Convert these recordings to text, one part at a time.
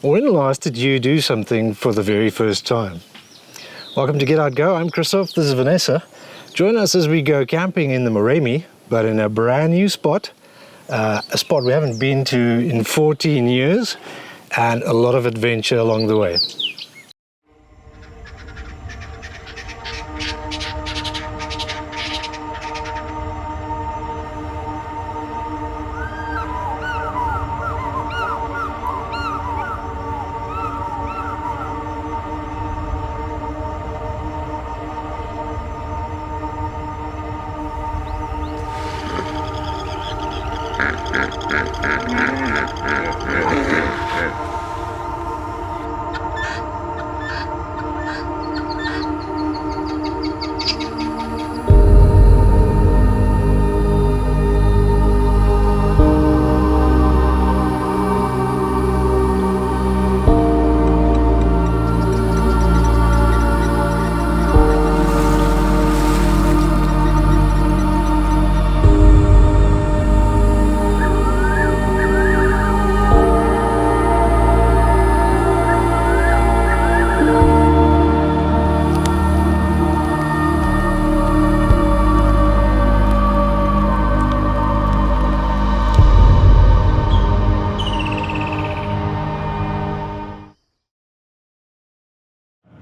When last did you do something for the very first time? Welcome to Get Out Go. I'm Christoph, this is Vanessa. Join us as we go camping in the Moremi, but in a brand new spot, a spot we haven't been to in 14 years, and a lot of adventure along the way.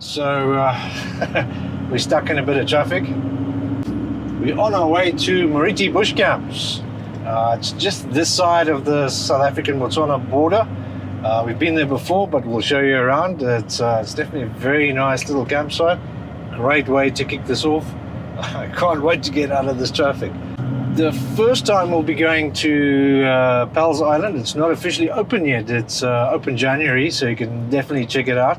So we're stuck in a bit of traffic. We're on our way to Moriti Bush Camps. It's just this side of the South African-Botswana border. We've been there before, but we'll show you around. It's definitely a very nice little campsite. Great way to kick this off. I can't wait to get out of this traffic. The first time we'll be going to Pals Island. It's not officially open yet. It's open January, so you can definitely check it out.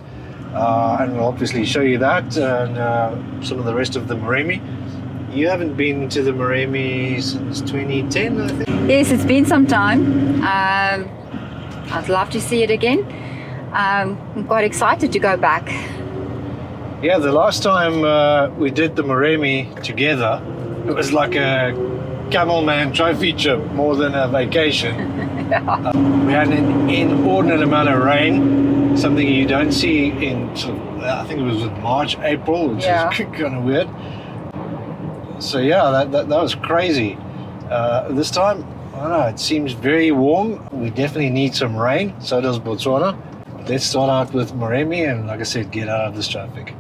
And we'll obviously show you that and some of the rest of the Moremi. You haven't been to the Moremi since 2010, I think? Yes, it's been some time. I'd love to see it again. I'm quite excited to go back. Yeah, the last time we did the Moremi together, it was like a camel man trophy trip more than a vacation. Yeah. We had an inordinate amount of rain, something you don't see in sort of, I think it was in March, April, which is kind of weird. So yeah, that was crazy. This time, I don't know, it seems very warm. We definitely need some rain, so does Botswana. Let's start out with Moremi and, like I said, get out of this traffic.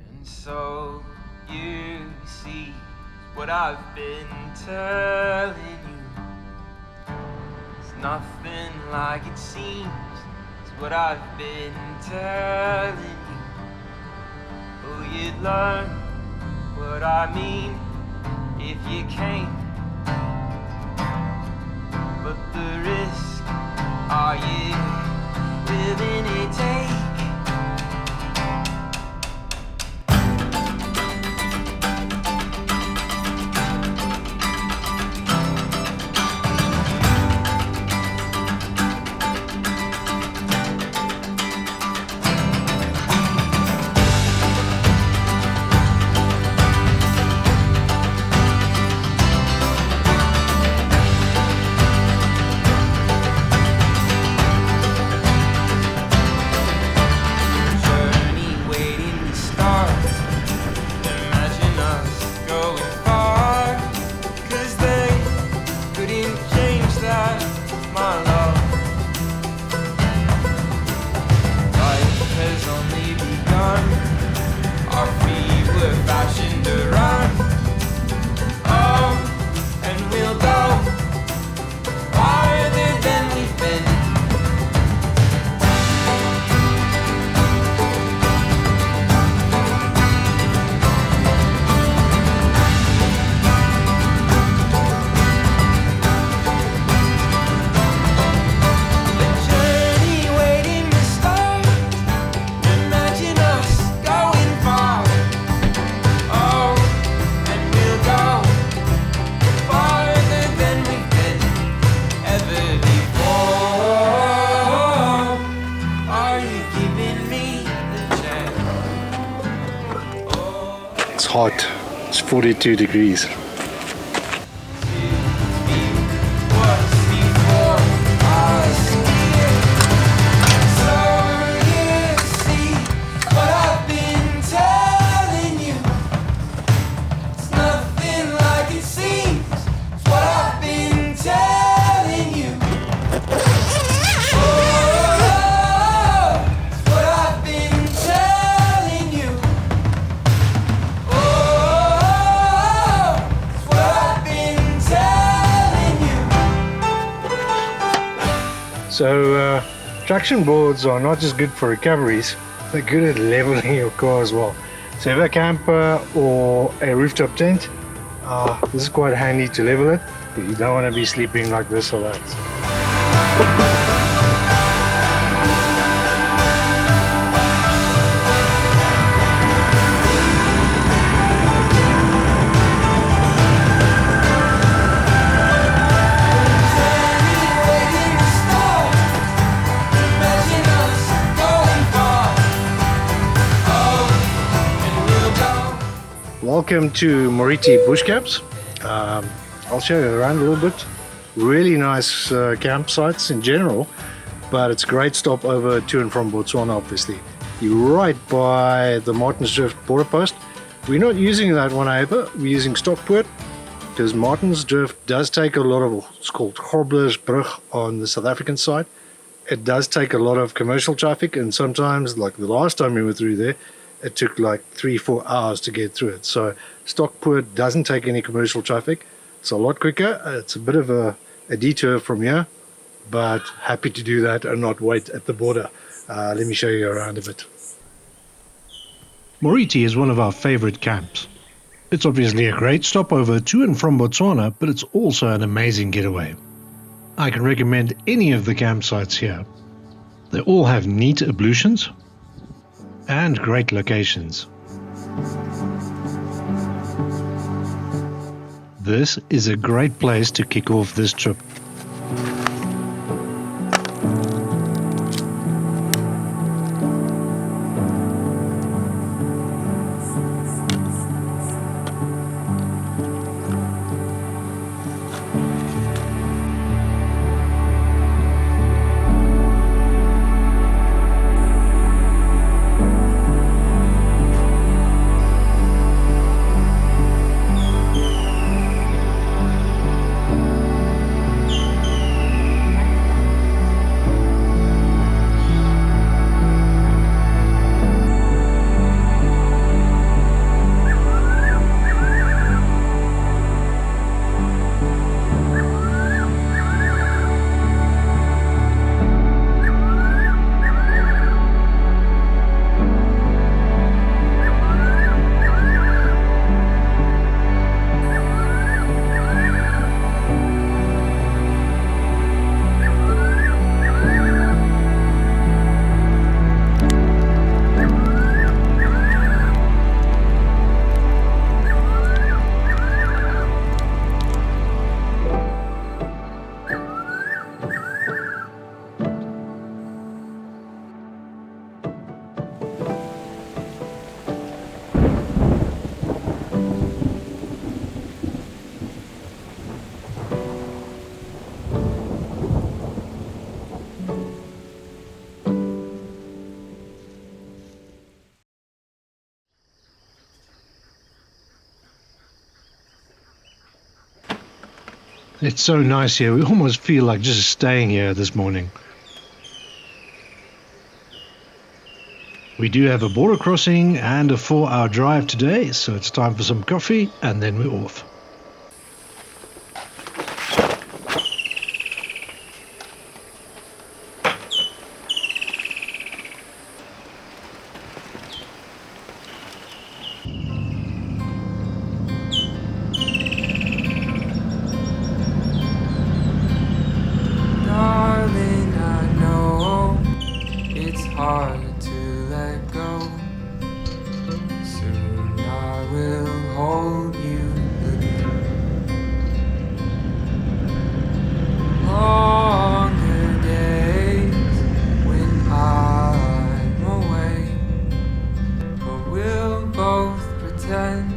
And so you see what I've been telling you. It's nothing like it seems. It's what I've been telling you. Oh, you'd learn what I mean if you came. But the risk, are you willing to take? Hot. It's 42 degrees. So So traction boards are not just good for recoveries, they're good at leveling your car as well. So if you have a camper or a rooftop tent, this is quite handy to level it, but you don't want to be sleeping like this or that. Welcome to Moriti Bush Camps. I'll show you around a little bit. Really nice campsites in general, but it's a great stopover to and from Botswana, obviously. You're right by the Martinsdrift border post. We're not using that one over, we're using Stockpoort, because Martinsdrift does take a lot of what's called Groblersbrug on the South African side. It does take a lot of commercial traffic, and sometimes, like the last time we were through there, it took like 3-4 hours to get through it. So Stockpoort doesn't take any commercial traffic. It's a lot quicker. It's a bit of a detour from here, but happy to do that and not wait at the border. Let me show you around a bit. Moriti is one of our favorite camps. It's obviously a great stopover to and from Botswana, but it's also an amazing getaway. I can recommend any of the campsites here. They all have neat ablutions and great locations. This is a great place to kick off this trip. It's so nice here. We almost feel like just staying here this morning. We do have a border crossing and a 4-hour drive today, so it's time for some coffee and then we're off. Hard to let go. Soon I will hold you again. Longer days when I'm away, but we'll both pretend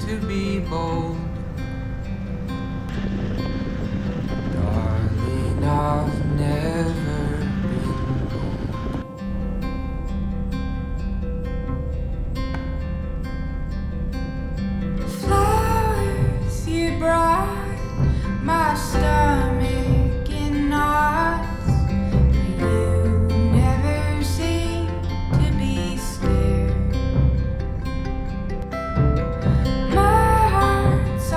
to be bold. Darling, I've never my stomach in knots, but you never seem to be scared. My heart's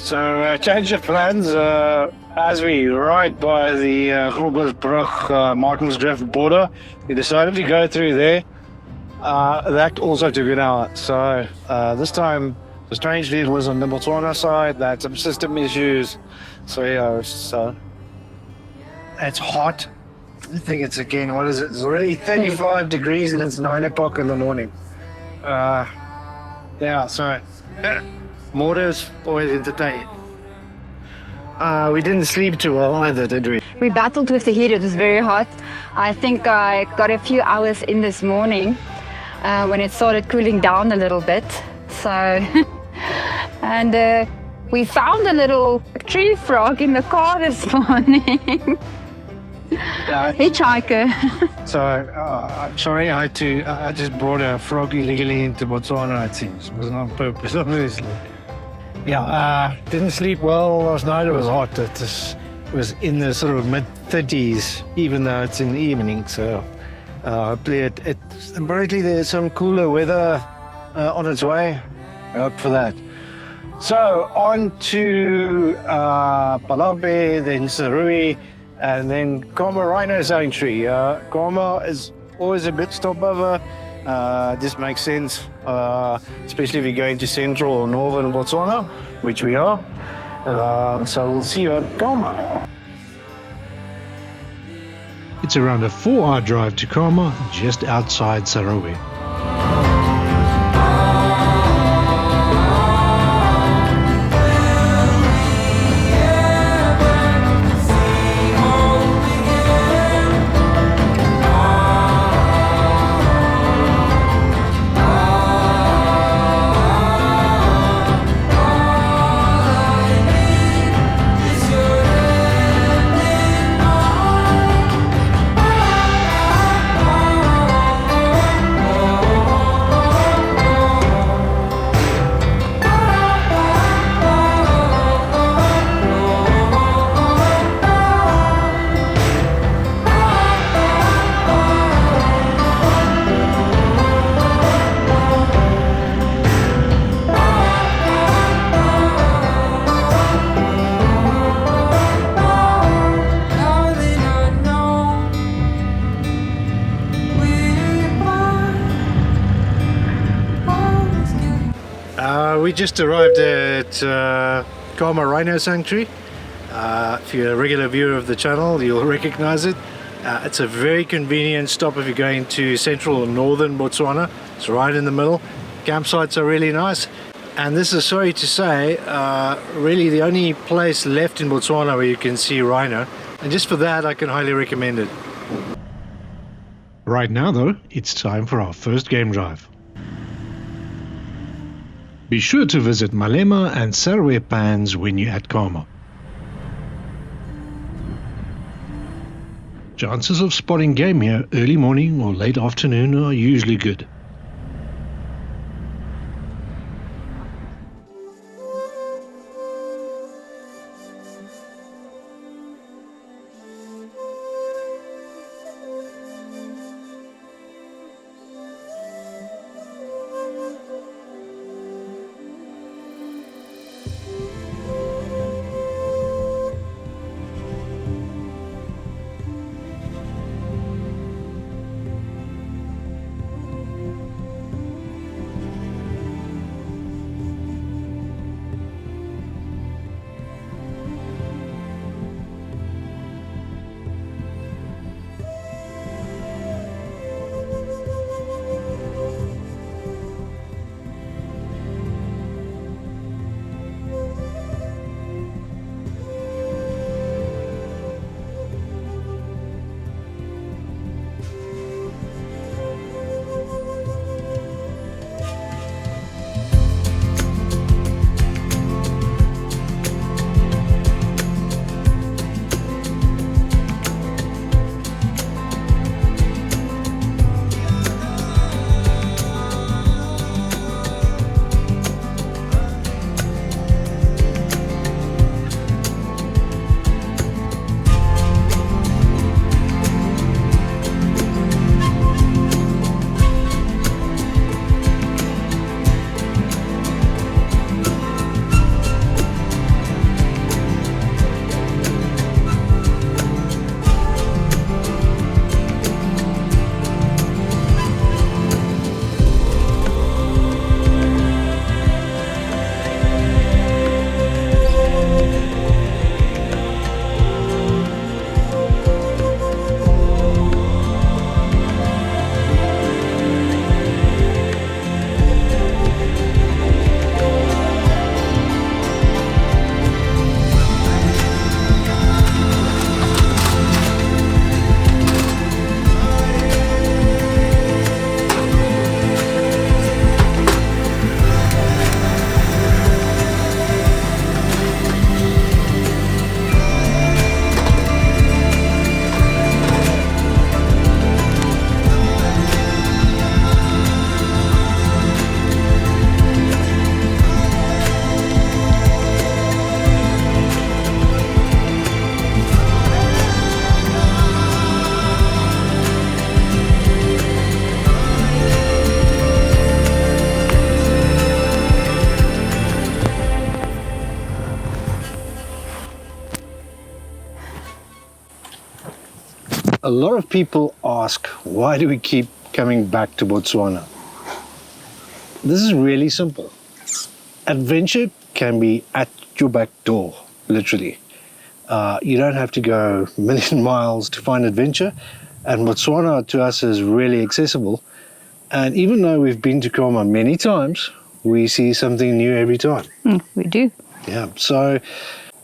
So change of plans as we ride by the Groblersbrug Martin's Drift border. We decided to go through there. That also took an hour. So this time, strangely, it was on the Botswana side. They had some system issues. So yeah, it's hot. I think it's again, what is it? It's already 35 degrees and it's 9 o'clock in the morning. Yeah, so mortars always entertaining. We didn't sleep too well either, did we? We battled with the heat. It was very hot. I think I got a few hours in this morning when it started cooling down a little bit. So, and we found a little tree frog in the car this morning. Hitchhiker. So I'm sorry, I just brought a frog illegally into Botswana, it seems. It wasn't on purpose, obviously. Yeah, didn't sleep well last night. It was hot. It was in the sort of mid-30s, even though it's in the evening. So hopefully apparently there's some cooler weather on its way. I hope for that. So on to Palape, then Sarui, and then Khama Rhino Sanctuary. Khama is always a bit stopover. This makes sense, especially if you're going to central or northern Botswana, which we are. So we'll see you at Khama. It's around a 4-hour drive to Khama, just outside Sarowe. We just arrived at Khama Rhino Sanctuary. If you're a regular viewer of the channel, you'll recognize it. It's a very convenient stop if you're going to central or northern Botswana. It's right in the middle. Campsites are really nice. And this is, sorry to say, really the only place left in Botswana where you can see rhino. And just for that, I can highly recommend it. Right now, though, it's time for our first game drive. Be sure to visit Malema and Sarowe Pans when you're at Khama. Chances of spotting game here early morning or late afternoon are usually good. A lot of people ask, why do we keep coming back to Botswana? This is really simple. Adventure can be at your back door, literally. You don't have to go a million miles to find adventure, and Botswana to us is really accessible. And even though we've been to Khama many times, we see something new every time. We do. Yeah, so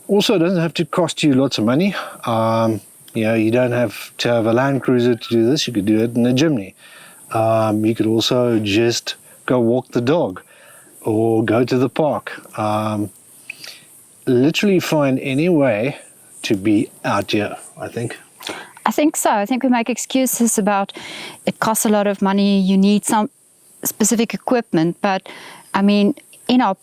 also it doesn't have to cost you lots of money. You know, you don't have to have a Land Cruiser to do this. You could do it in a Jimny. You could also just go walk the dog or go to the park. Literally find any way to be out here, I think. I think so. I think we make excuses about it costs a lot of money, you need some specific equipment, but I mean, in our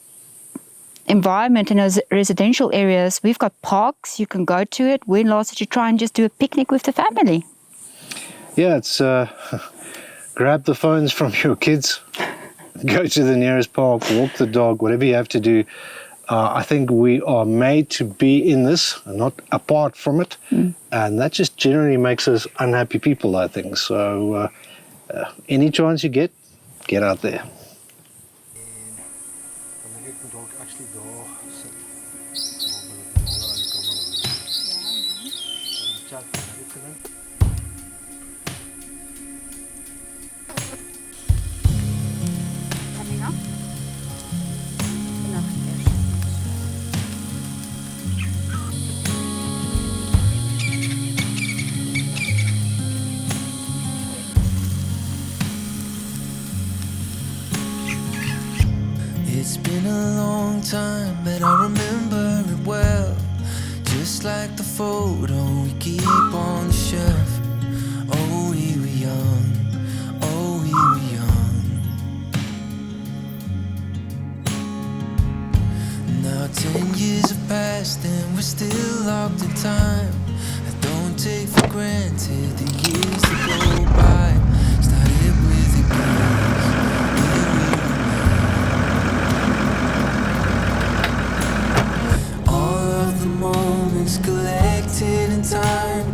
environment, in those residential areas, we've got parks, you can go to it. When last did you try and just do a picnic with the family? Yeah, it's grab the phones from your kids, go to the nearest park, walk the dog, whatever you have to do. I think we are made to be in this, not apart from it. And that just generally makes us unhappy people, I think. So any chance you get out there. It's been a long time, but I remember it well. Just like the photo we keep on the shelf. Oh, we were young, oh, we were young. Now 10 years have passed and we're still locked in time. I don't take for granted the years that go by. Started with the girls. Moments collected in time,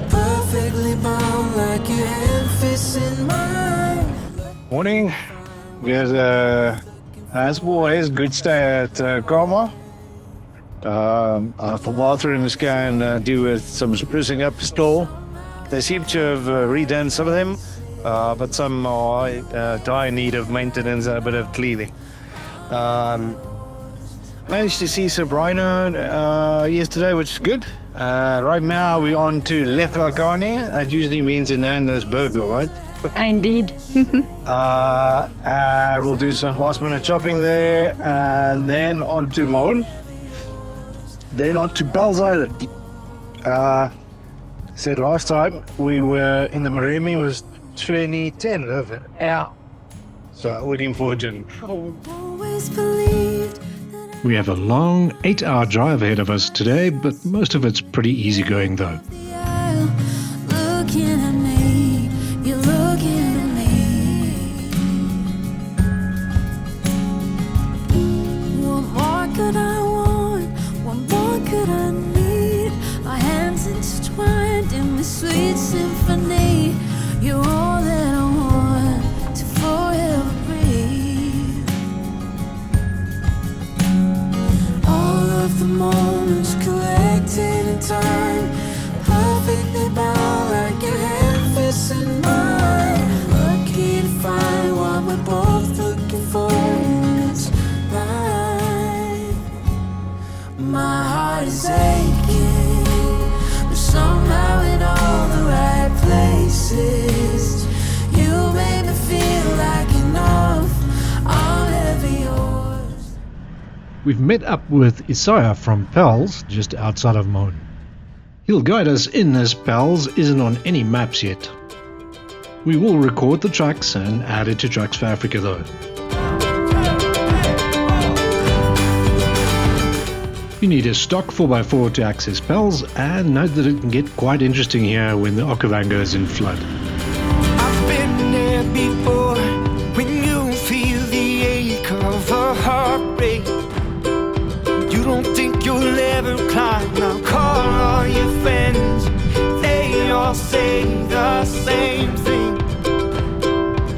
perfectly bound like your hand fits in mine. Morning. We had, as always, good stay at Khama. The bathrooms can do with some sprucing up still. They seem to have redone some of them, but some are dire need of maintenance and a bit of cleaning. Managed to see some Rhino yesterday, which is good. Right now we're on to Xakanaxa. That usually means in Anna's burger, right? Indeed. We'll do some last minute shopping there, and then on to Maun. Then on to Bell's Island. Said last time we were in the Moremi was 2010, wasn't it? Yeah. So looking forward to it. Always believed. We have a long 8-hour drive ahead of us today, but most of it's pretty easy going though. Looking at me, you're looking at me. What more could I want? What more could I need? Our hands intertwined in this sweet symphony. You're all that I want to forever breathe. All of the moments collected in time, perfectly bound like your hand fits in mine. Lucky to find what we're both looking for in this life. My heart is aching, but somehow in all the right places. You made me feel like enough. I'll never yours. We've met up with Isaiah from Pals, just outside of Maun. He'll guide us in as Pals isn't on any maps yet. We will record the tracks and add it to Tracks for Africa though. You need a stock 4x4 to access Pals, and note that it can get quite interesting here when the Okavango is in flood. I've been there before, when you feel the ache of a heartbreak. You don't think you'll ever climb, now call all your friends. They all all say the same thing.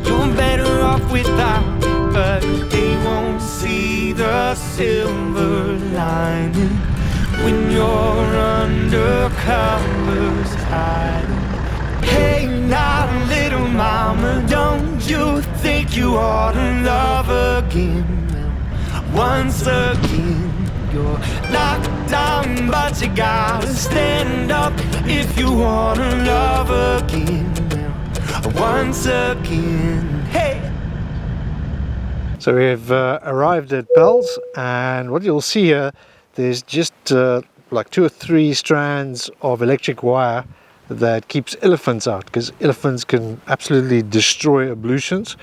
You're better off without it, but they won't see the silver lining when you're under covers hiding. Hey now, little mama, don't you think you ought to love again? Once again, you're knocked down, but you gotta stand up if you wanna love again. Once again, hey. So we've arrived at Pels, and what you'll see here, there's just like 2 or 3 strands of electric wire that keeps elephants out, because elephants can absolutely destroy ablutions.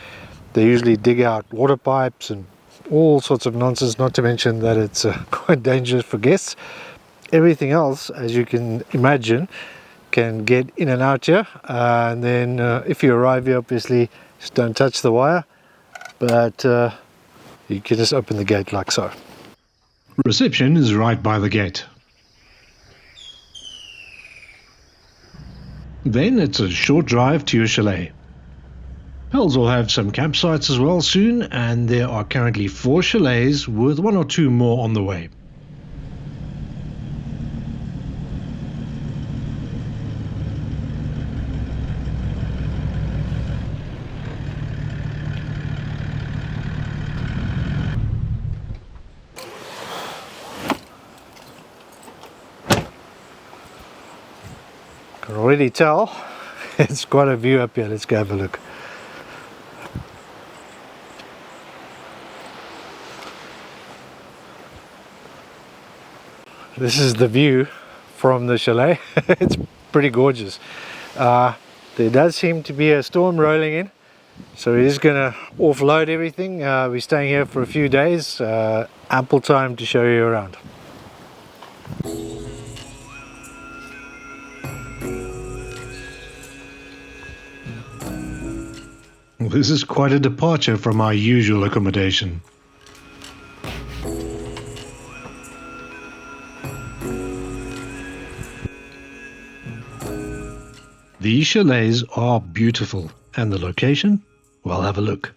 They usually dig out water pipes and all sorts of nonsense, not to mention that it's quite dangerous for guests. Everything else, as you can imagine, can get in and out here, and then if you arrive here, obviously just don't touch the wire, but you can just open the gate like so. Reception is right by the gate. Then it's a short drive to your chalet. Pels will have some campsites as well soon, and there are currently 4 chalets with 1 or 2 more on the way. Can already tell it's quite a view up here. Let's go have a look. This is the view from the chalet. It's pretty gorgeous. There does seem to be a storm rolling in, so we're just going to offload everything. We're staying here for a few days, ample time to show you around. This is quite a departure from our usual accommodation. These chalets are beautiful, and the location? Well, have a look.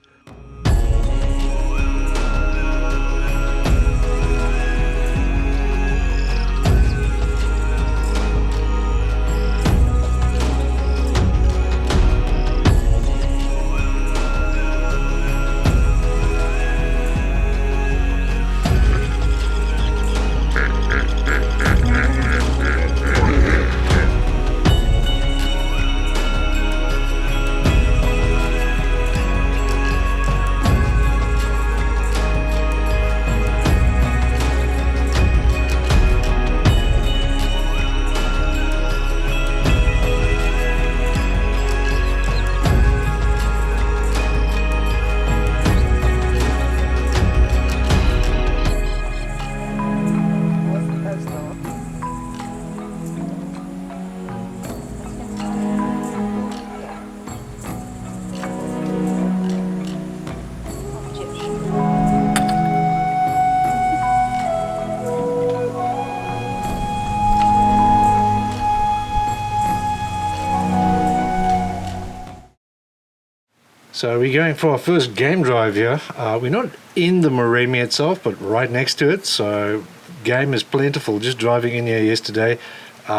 So we're going for our first game drive here. We're not in the Moremi itself, but right next to it, so game is plentiful. Just driving in here yesterday,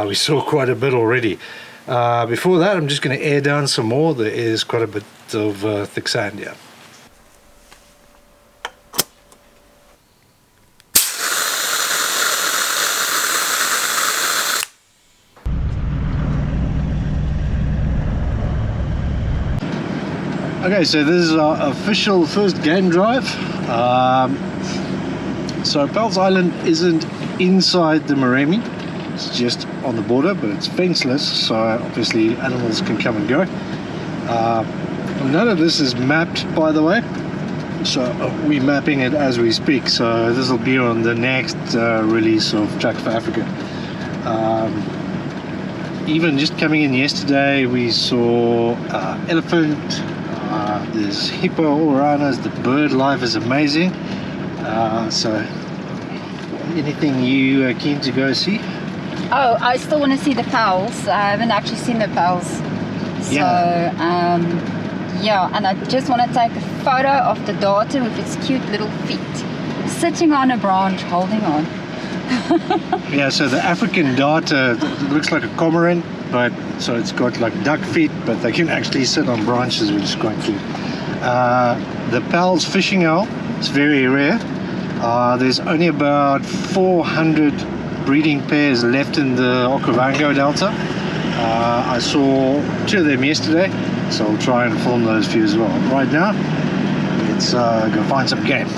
we saw quite a bit already. Before that, I'm just going to air down some more. There is quite a bit of thick sand here. Okay, so this is our official first game drive. So Pels Island isn't inside the Moremi, it's just on the border, but it's fenceless, so obviously animals can come and go. None of this is mapped, by the way, so we're mapping it as we speak, so this will be on the next release of Track for Africa. Even just coming in yesterday, we saw elephant. There's hippo all around us. The bird life is amazing. So anything you are keen to go see, Oh, I still want to see the pals. I haven't actually seen the pals. So, yeah, and I just want to take a photo of the daughter with its cute little feet, sitting on a branch, holding on. Yeah, so the African darter looks like a cormorant, but so it's got like duck feet, but they can actually sit on branches, which is quite cute. The Pell's fishing owl, it's very rare. There's only about 400 breeding pairs left in the Okavango Delta. I saw 2 of them yesterday, so I'll try and film those for you as well. Right now, let's go find some game.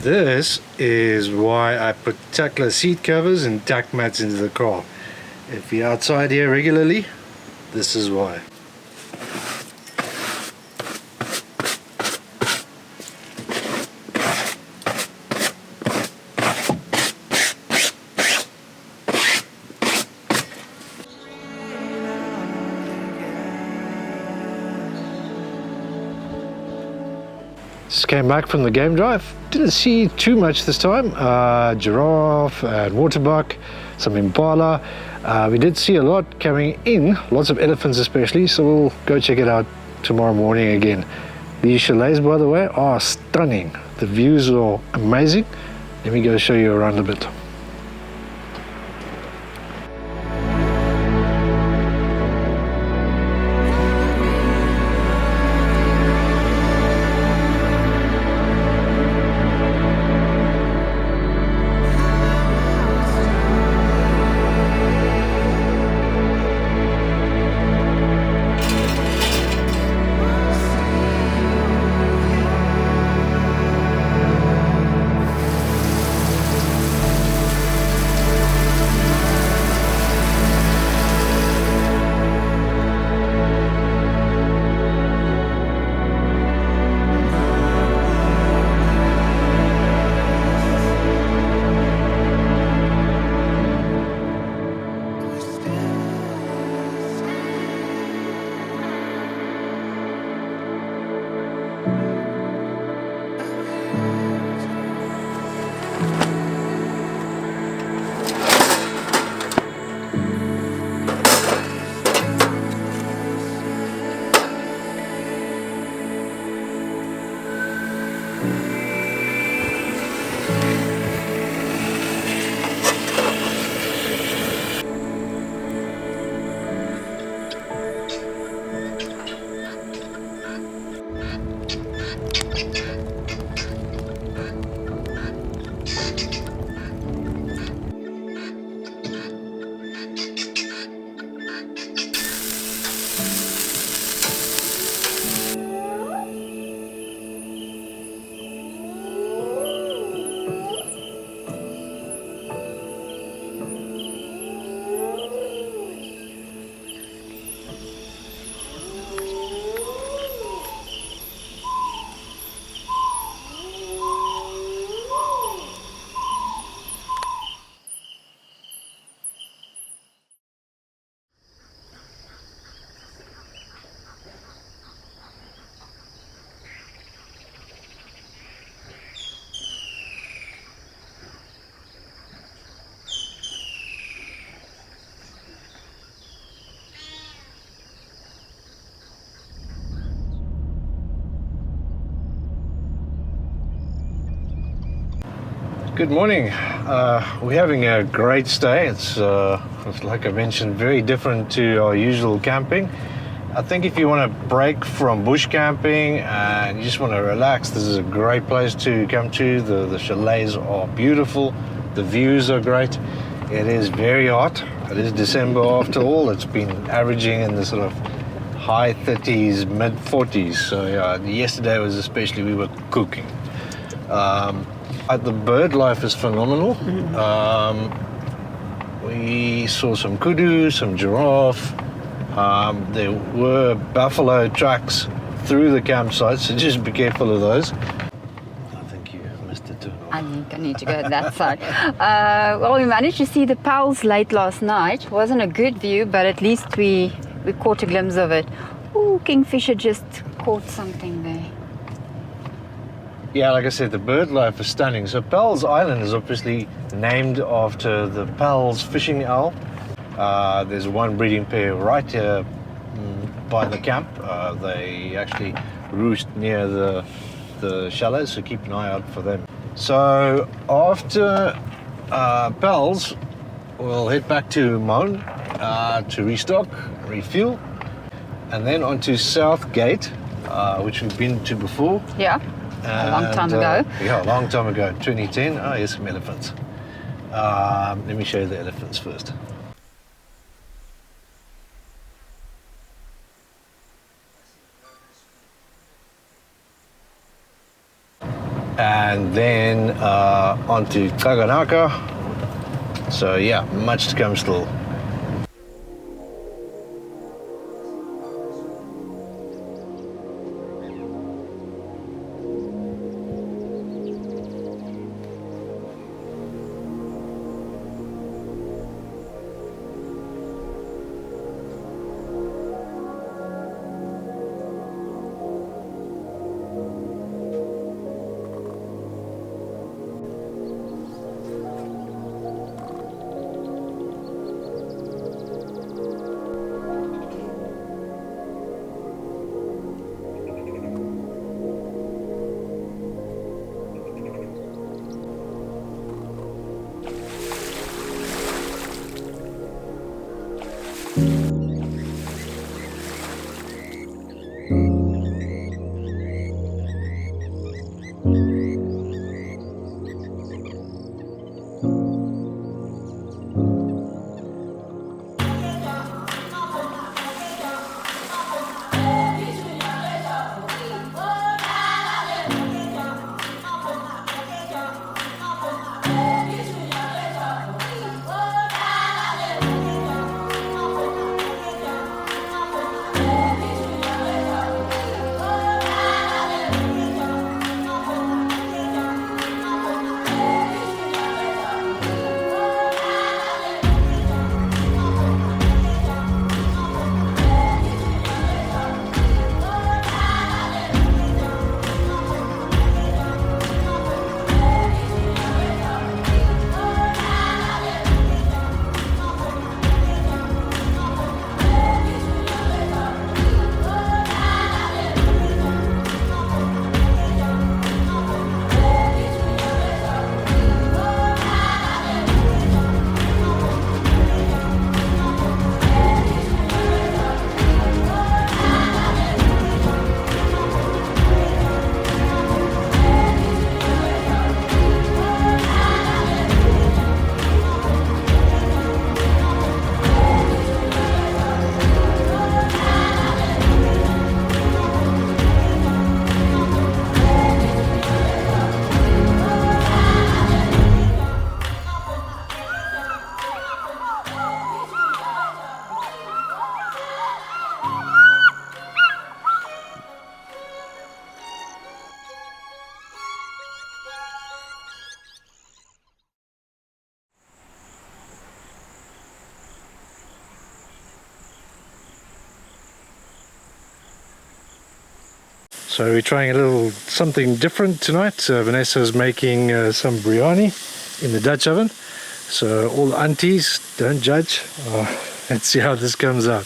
This is why I put tackler seat covers and tack mats into the car. If you're outside here regularly, this is why. Just came back from the game drive. Didn't see too much this time. Giraffe and waterbuck, some impala. We did see a lot coming in, lots of elephants especially, so we'll go check it out tomorrow morning again. These chalets, by the way, are stunning. The views are amazing. Let me go show you around a bit. Good morning. We're having a great stay. It's like I mentioned, very different to our usual camping. I think if you want to break from bush camping and you just want to relax, this is a great place to come to. The chalets are beautiful. The views are great. It is very hot. It is December after all. It's been averaging in the sort of high 30s, mid 40s. So yeah, yesterday was especially, we were cooking. The bird life is phenomenal. We saw some kudu, some giraffe. There were buffalo tracks through the campsite, so just be careful of those. I think you missed the turn off. I think I need to go that side. Well, we managed to see the Pals late last night. Wasn't a good view, but at least we caught a glimpse of it. Ooh, kingfisher just caught something there. Yeah, like I said, the bird life is stunning. So Pals Island is obviously named after the Pals fishing owl. There's one breeding pair right here by the camp. They actually roost near the shallows, so keep an eye out for them. So after Pals, we'll head back to Maun to restock, refuel, and then on to South Gate, which we've been to before. Yeah, a long time ago. Yeah, a long time ago, 2010. Oh, here's some elephants. Let me show you the elephants first. And then on to Xakanaxa. So yeah, much to come still. So we're trying a little something different tonight. Vanessa's making some biryani in the Dutch oven. So all the aunties, don't judge. Let's see how this comes out.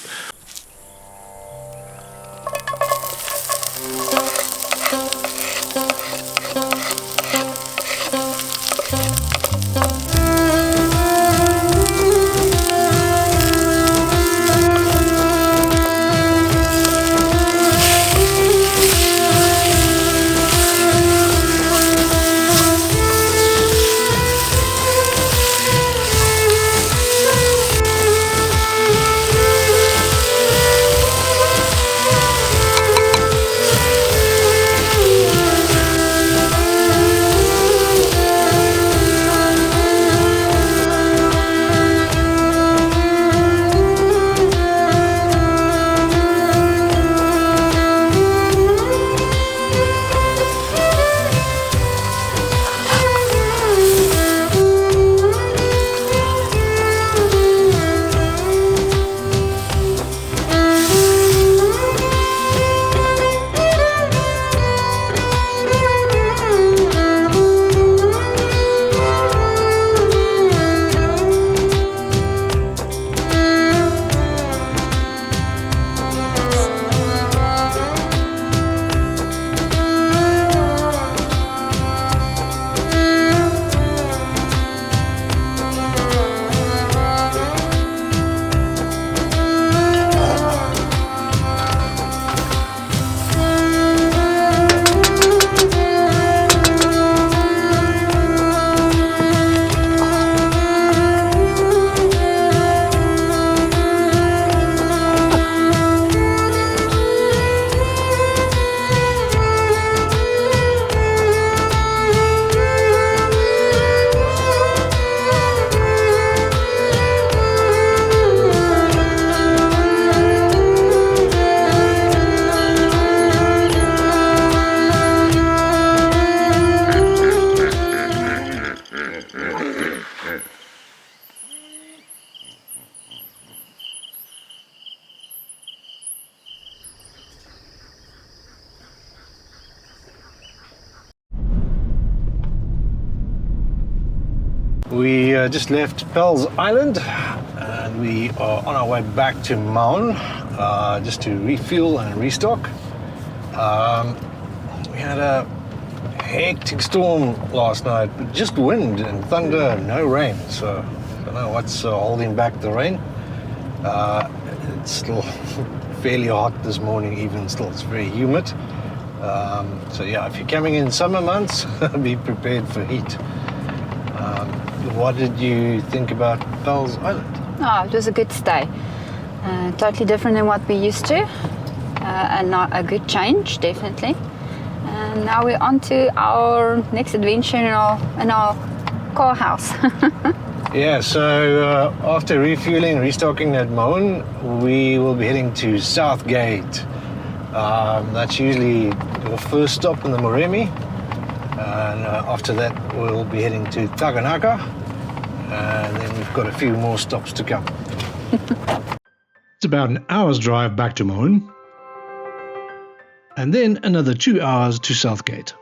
We just left Pell's Island and we are on our way back to Maun just to refuel and restock. We had a hectic storm last night, but just wind and thunder, no rain. So I don't know what's holding back the rain. It's still fairly hot this morning, even still. It's very humid. So yeah, if you're coming in summer months, be prepared for heat. What did you think about Pell's Island? Oh, it was a good stay. Totally different than what we used to, and not a good change, definitely. And now we're on to our next adventure in our car house. Yeah, so after refueling, restocking at Maun, we will be heading to Southgate. That's usually the first stop in the Moremi. And after that, we'll be heading to Xakanaxa. And then we've got a few more stops to come. It's about an hour's drive back to Maun, and then another 2 hours to Southgate.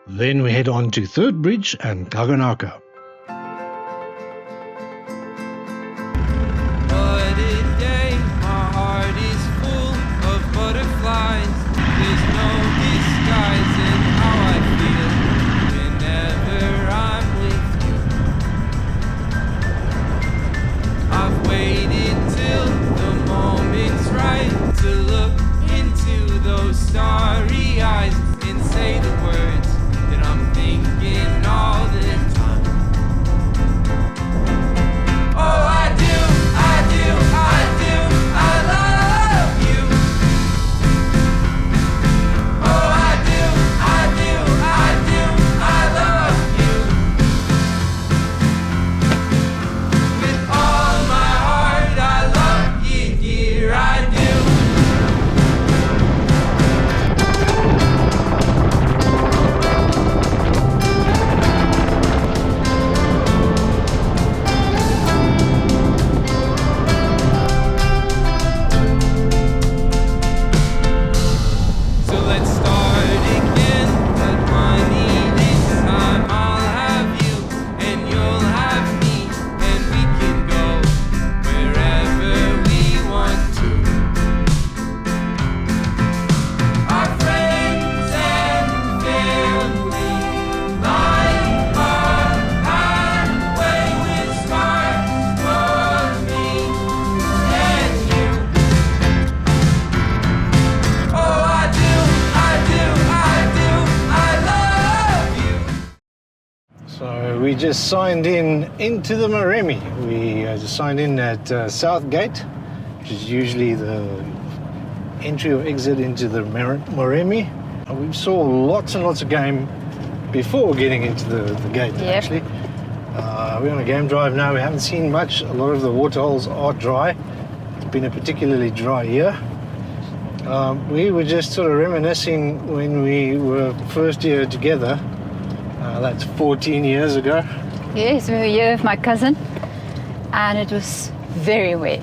Then we head on to Third Bridge and Xakanaxa. What a day, my heart is full of butterflies. There's no disguising how I feel whenever I'm with you. I've waited till the moment's right to look into those starry eyes and say the words that I'm thinking all the time. Oh, I do, I do, I do, I love you. Oh, I do, I do, I do, I love you. With all my heart, I love you, dear, I do. So let's start again, but honey, this time I'll have you and you'll have me, and we can go wherever we want to. Our friends and family line our pathway with stars for me and you. Oh, I do, I do, I do, I love you. So we just signed into the Moremi. We just signed in at Southgate, which is usually the entry or exit into the Moremi. And we saw lots and lots of game before getting into the gate, Yep. actually. We're on a game drive now. We haven't seen much. A lot of the waterholes are dry. It's been a particularly dry year. We were just sort of reminiscing when we were first year together. That's 14 years ago. Yes, we were here with my cousin, and it was very wet.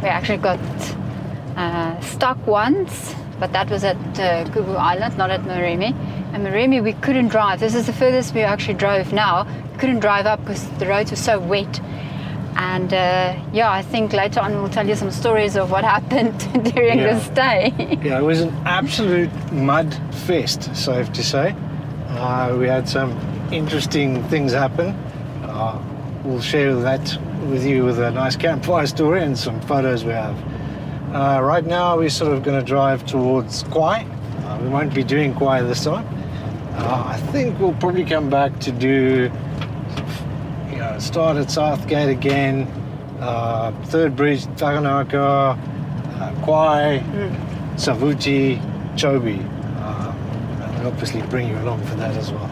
We actually got stuck once, but that was at Kubu Island, not at Moremi. And Moremi, we couldn't drive. This is the furthest we actually drove now. We couldn't drive up because the roads were so wet. And yeah, I think later on we'll tell you some stories of what happened during Yeah. the stay. Yeah, it was an absolute mud fest, safe to say. We had some interesting things happen. We'll share that with you with a nice campfire story and some photos we have. Right now we're sort of going to drive towards Maqwee. We won't be doing Maqwee this time. I think we'll probably come back to do, start at Southgate again, Third Bridge, Xakanaxa, Maqwee, Savuti, Chobe. And we'll obviously bring you along for that as well.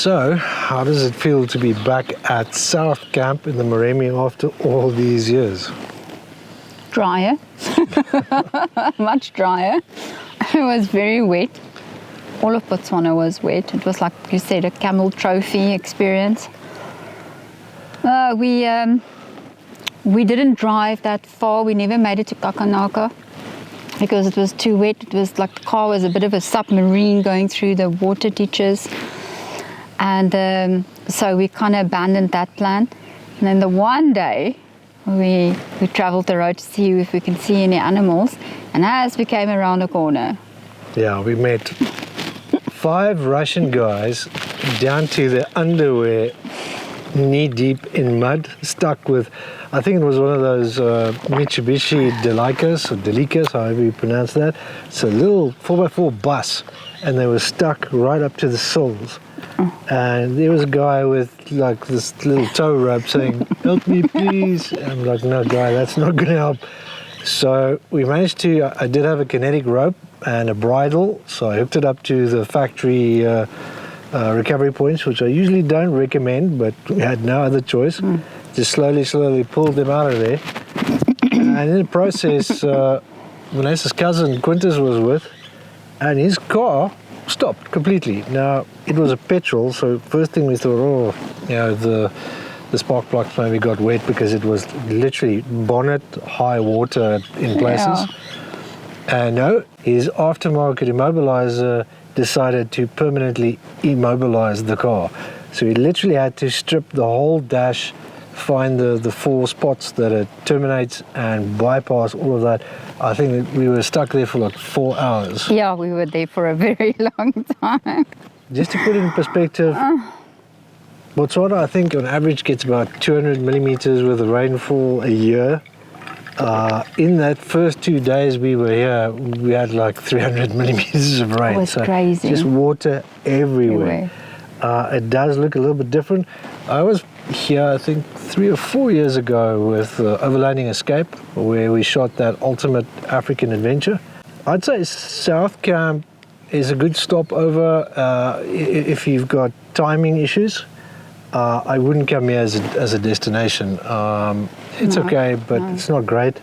So, how does it feel to be back at South Camp in the Moremi after all these years? Drier, much drier. It was very wet. All of Botswana was wet. It was like you said, a camel trophy experience. We didn't drive that far. We never made it to Xakanaxa because it was too wet. It was like the car was a bit of a submarine going through the water ditches. And so we kind of abandoned that plan. And then the one day we traveled the road to see if we can see any animals. And as we came around a corner, yeah, we met 5 Russian guys down to their underwear, knee deep in mud, stuck with, I think it was one of those Mitsubishi Delicas or Delicas, however you pronounce that. It's a little 4x4 bus, and they were stuck right up to the soles. And there was a guy with like this little tow rope saying, "Help me please." And I'm like, "No guy, that's not going to help." So we managed to, I did have a kinetic rope and a bridle, so I hooked it up to the factory recovery points, which I usually don't recommend, but we had no other choice. Just slowly pulled them out of there. And in the process, Vanessa's cousin Quintus was with, and his car stopped completely. Now, it was a petrol, so first thing we thought, the spark plugs maybe got wet because it was literally bonnet high water in places. Yeah. And no, his aftermarket immobilizer decided to permanently immobilize the car. So he literally had to strip the whole dash, find the 4 spots that it terminates and bypass all of that. I think that we were stuck there for like 4 hours. Yeah, we were there for a very long time. Just to put it in perspective, Botswana, I think on average gets about 200 millimeters worth of rainfall a year. In that first 2 days we were here, we had like 300 millimeters of rain. It was crazy. Just water everywhere. It does look a little bit different. I was here, I think, 3 or 4 years ago with Overlanding Escape, where we shot that ultimate African adventure. I'd say South Camp is a good stopover if you've got timing issues. I wouldn't come here as a destination. It's okay, but it's not great.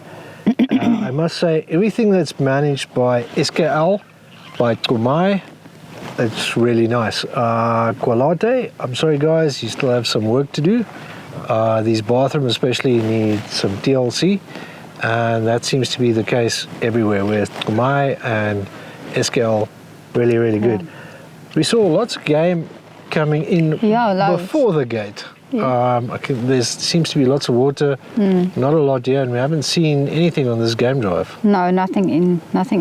I must say, everything that's managed by SKL, by Khama, it's really nice. Qualate, I'm sorry guys, you still have some work to do. These bathrooms especially need some TLC, and that seems to be the case everywhere, where Khama and SKL really, really good. We saw lots of game coming in before the gate. There seems to be lots of water, not a lot here, and we haven't seen anything on this game drive. No, nothing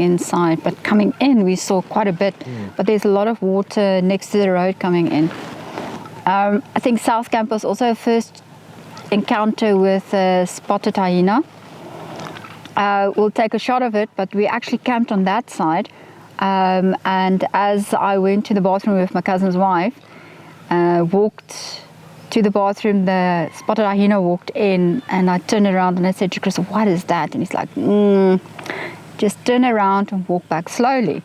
inside, but coming in we saw quite a bit, but there's a lot of water next to the road coming in. I think South Camp was also a first encounter with spotted hyena. We'll take a shot of it, but we actually camped on that side, and as I went to the bathroom with my cousin's wife, walked to the bathroom, the spotted hyena walked in, and I turned around and I said to Chris, "What is that?" And he's like, "Just turn around and walk back slowly."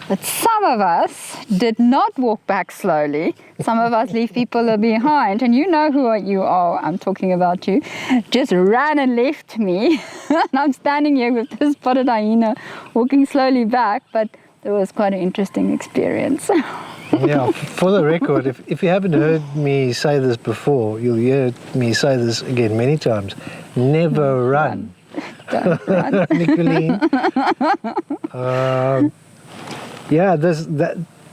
But some of us did not walk back slowly. Some of us leave people behind, and you know who you are, I'm talking about you. Just ran and left me. And I'm standing here with this spotted hyena walking slowly back, but it was quite an interesting experience. Yeah, for the record, if you haven't heard me say this before, you'll hear me say this again many times. Never run. Don't run. Nicoline.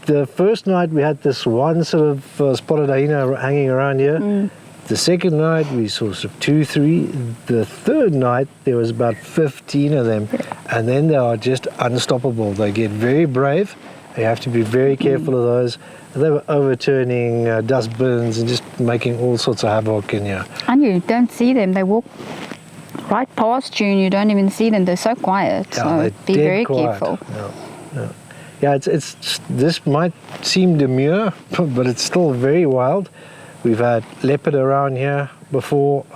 The first night we had this one sort of spotted hyena hanging around here. The second night we saw sort of 2, 3. The third night there was about 15 of them, and then they are just unstoppable. They get very brave. You have to be very careful of those. They were overturning dustbins and just making all sorts of havoc in here. And you don't see them. They walk right past you and you don't even see them. They're so quiet. Yeah, so be very careful. Yeah, it's this might seem demure, but it's still very wild. We've had leopard around here before.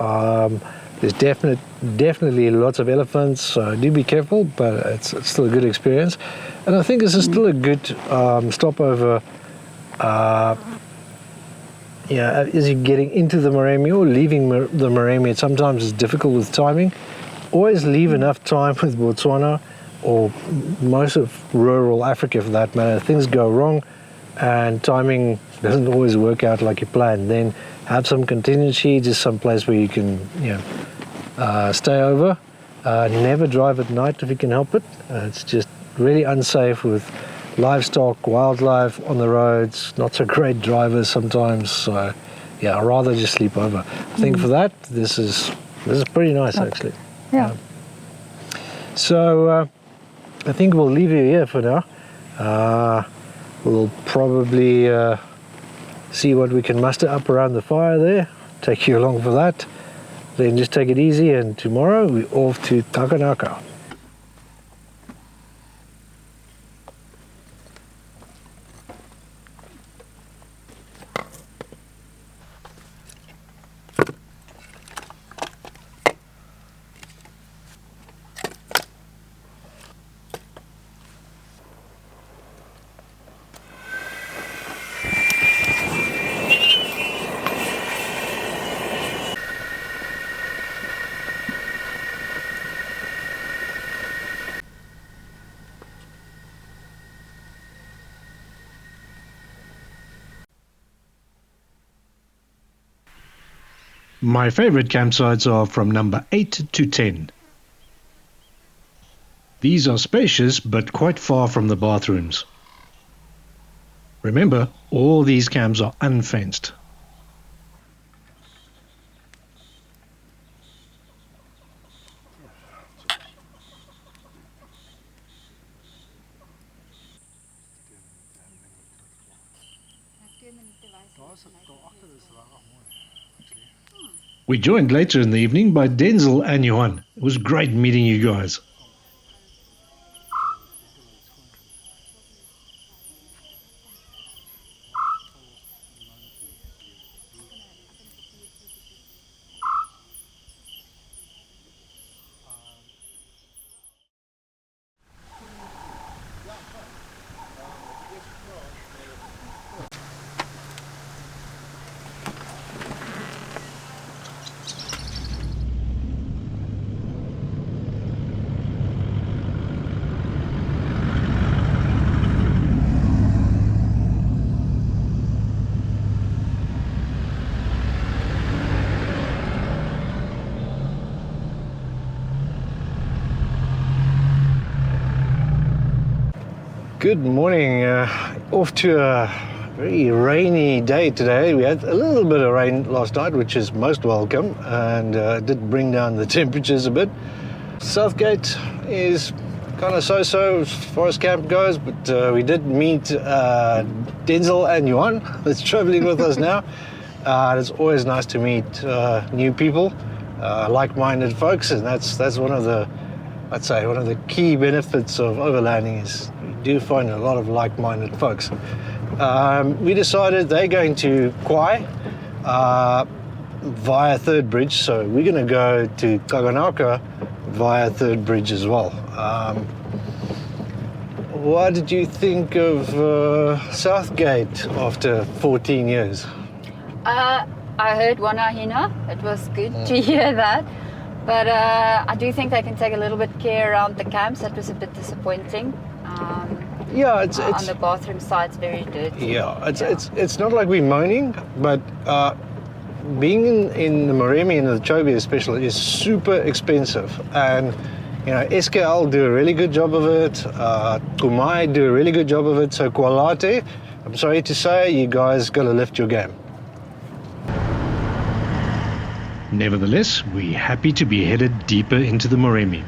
There's definitely lots of elephants, so do be careful, but it's still a good experience. And I think this is still a good stopover as you're getting into the Moremi or leaving the Moremi, sometimes it's difficult with timing. Always leave enough time with Botswana or most of rural Africa for that matter. Things go wrong and timing doesn't always work out like you planned. Then have some contingency, just some place where you can stay over. Never drive at night if you can help it. It's just really unsafe with livestock, wildlife on the roads, not so great drivers sometimes. So I'd rather just sleep over. I think for that, this is pretty nice actually. Yeah. So I think we'll leave you here for now. We'll probably see what we can muster up around the fire there, take you along for that. Then just take it easy, and tomorrow we're off to Xakanaxa. My favorite campsites are from number 8 to 10. These are spacious but quite far from the bathrooms. Remember, all these camps are unfenced. We joined later in the evening by Denzel and Johan. It was great meeting you guys. Good morning. Off to a very rainy day today. We had a little bit of rain last night, which is most welcome, and it did bring down the temperatures a bit. Southgate is kind of so as far as camp goes, but we did meet Denzel and Johan that's traveling with us now. It's always nice to meet new people, like-minded folks, and that's one of the, I'd say, one of the key benefits of overlanding is you do find a lot of like-minded folks. We decided they're going to Maqwee via Third Bridge, so we're going to go to Xakanaxa via Third Bridge as well. What did you think of Southgate after 14 years? I heard one ahina. It was good to hear that. But I do think they can take a little bit care around the camps. That was a bit disappointing. Yeah, it's on the bathroom side, it's very dirty. Yeah, it's not like we're moaning, but being in the Moremi and the Chobe especially is super expensive. And SKL do a really good job of it. Khama do a really good job of it. So Kualate, I'm sorry to say, you guys got to lift your game. Nevertheless, we're happy to be headed deeper into the Moremi.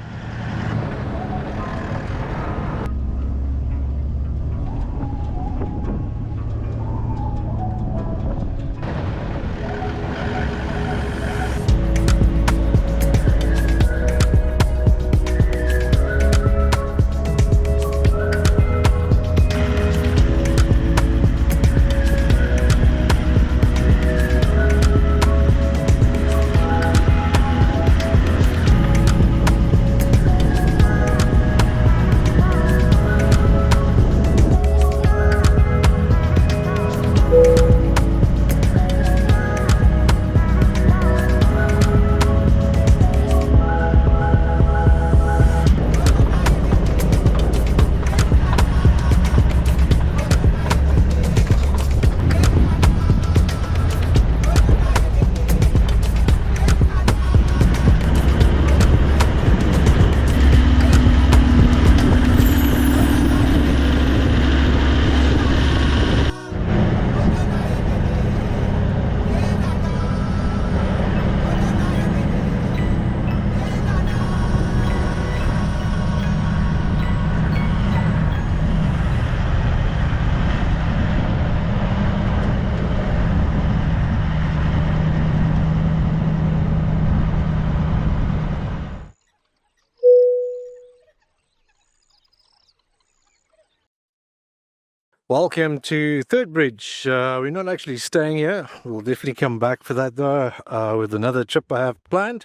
Welcome to Third Bridge. We're not actually staying here. We'll definitely come back for that though, with another trip I have planned.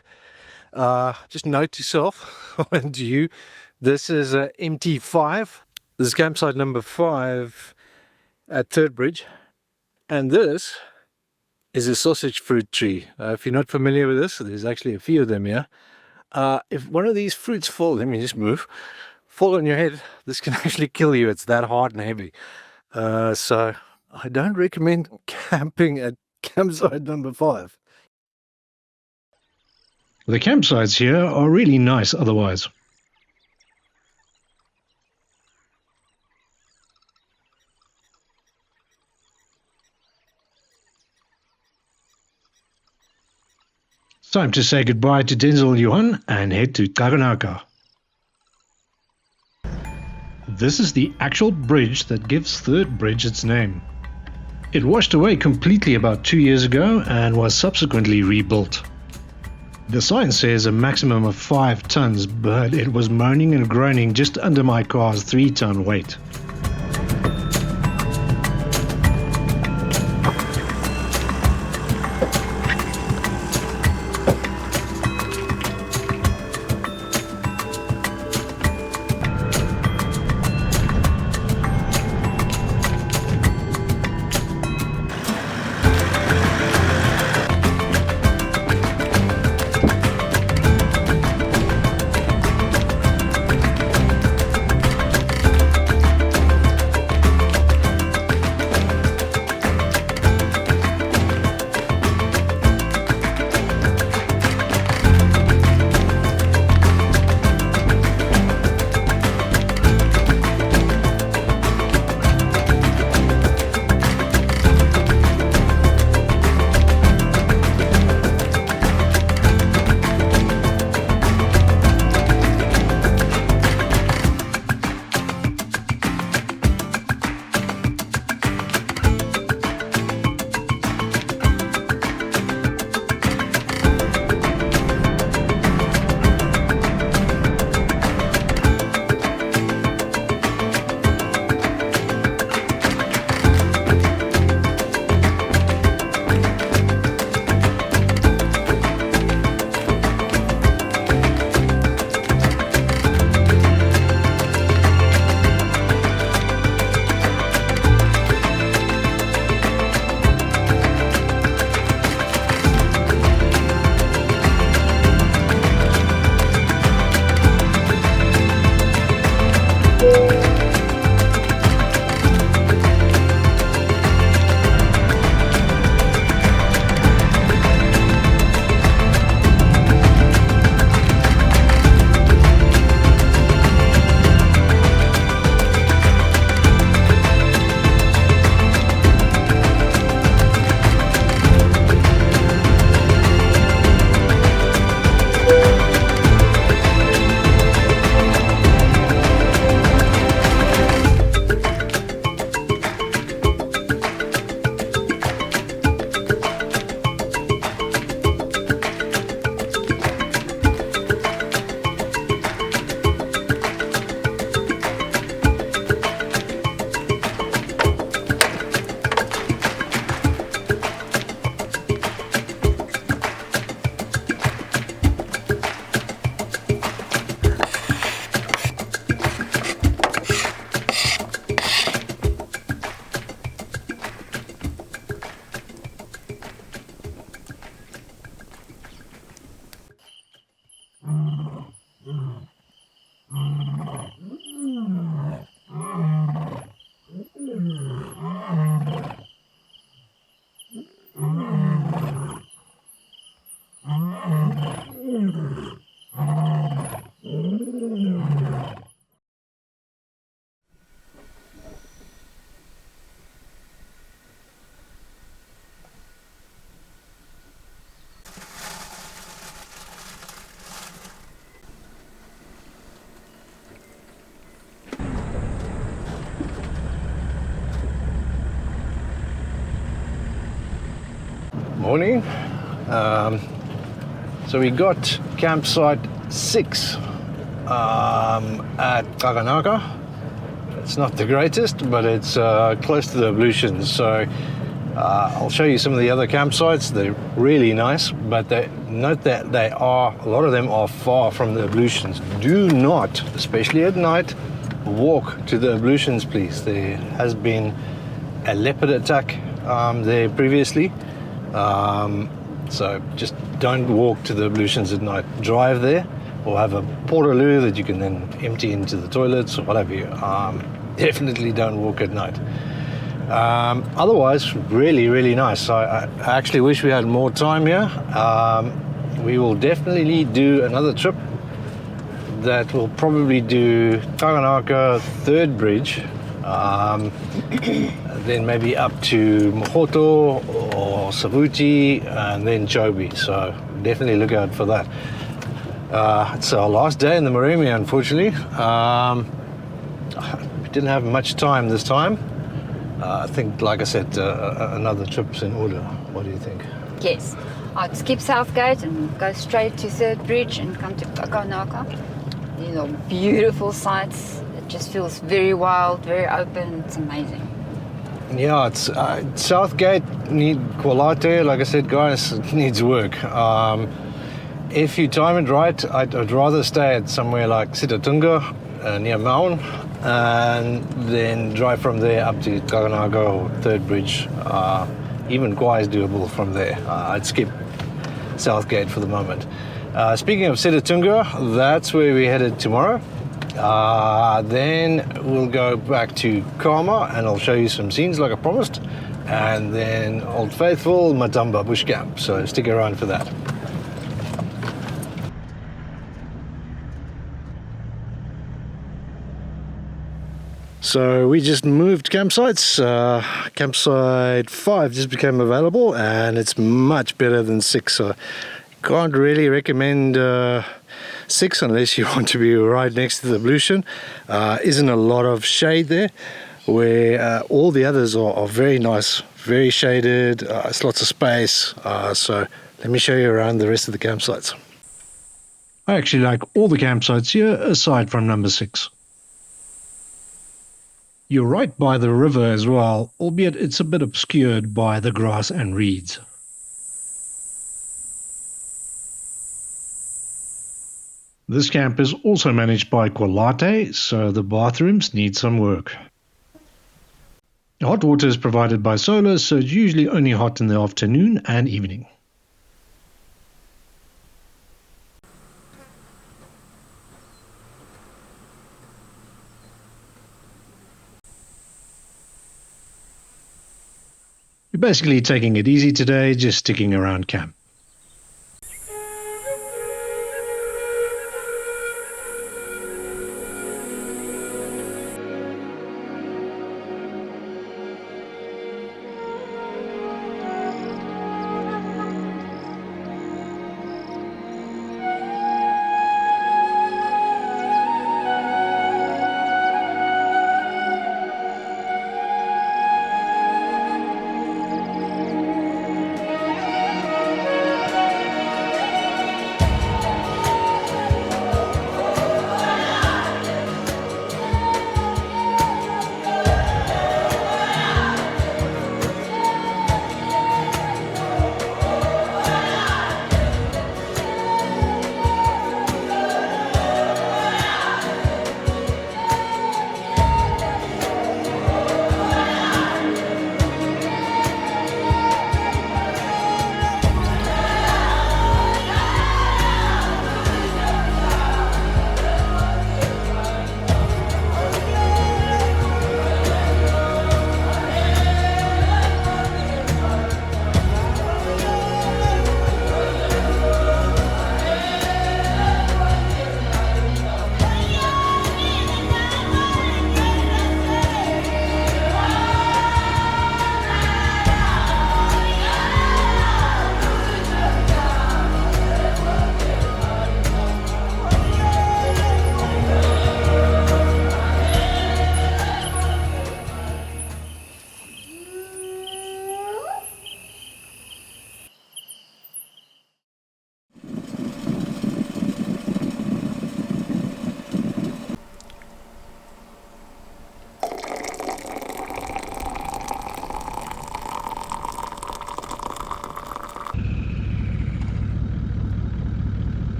Just note to self and you, this is MT5. This is campsite number 5 at Third Bridge. And this is a sausage fruit tree. If you're not familiar with this, there's actually a few of them here. If one of these fruits fall, let me just move, fall on your head, this can actually kill you. It's that hard and heavy. So I don't recommend camping at campsite number 5. The campsites here are really nice otherwise. It's time to say goodbye to Denzel Johan and head to Xakanaxa. This is the actual bridge that gives Third Bridge its name. It washed away completely about 2 years ago and was subsequently rebuilt. The sign says a maximum of 5 tons, but it was moaning and groaning just under my car's 3-ton weight. Morning. So we got campsite 6 at Xakanaxa. It's not the greatest, but it's close to the ablutions. So I'll show you some of the other campsites. They're really nice, but note that a lot of them are far from the ablutions. Do not, especially at night, walk to the ablutions, please. There has been a leopard attack there previously. So just don't walk to the ablutions at night. Drive there, or have a portaloo that you can then empty into the toilets or whatever. Definitely don't walk at night. Otherwise, really, really nice. I actually wish we had more time here. We will definitely do another trip that will probably do Xakanaxa, Third Bridge, then maybe up to Mohoto or Savuti, and then Chobe. So definitely look out for that. It's our last day in the Moremi, unfortunately. We didn't have much time this time. I think, like I said, another trip's in order. What do you think? Yes. I'd skip Southgate and go straight to Third Bridge and come to Xakanaxa. These are beautiful sights. It just feels very wild, very open. It's amazing. Yeah, it's Southgate need Qualate. Like I said, guys, it needs work. If you time it right, I'd rather stay at somewhere like Sitatunga near Maun, and then drive from there up to Xakanaxa or Third Bridge. Even Kwai is doable from there. I'd skip Southgate for the moment. Speaking of Sitatunga, that's where we're headed tomorrow. Then we'll go back to Khama and I'll show you some scenes like I promised. And then Old Faithful, Matamba Bush Camp. So stick around for that. So we just moved campsites. Campsite 5 just became available and it's much better than 6. So can't really recommend 6 unless you want to be right next to the ablution. Isn't a lot of shade there, where all the others are very nice, very shaded. It's lots of space. So let me show you around the rest of the campsites. I actually like all the campsites here aside from number 6. You're right by the river as well, albeit it's a bit obscured by the grass and reeds. This camp is also managed by Qualate, so the bathrooms need some work. Hot water is provided by solar, so it's usually only hot in the afternoon and evening. We're basically taking it easy today, just sticking around camp.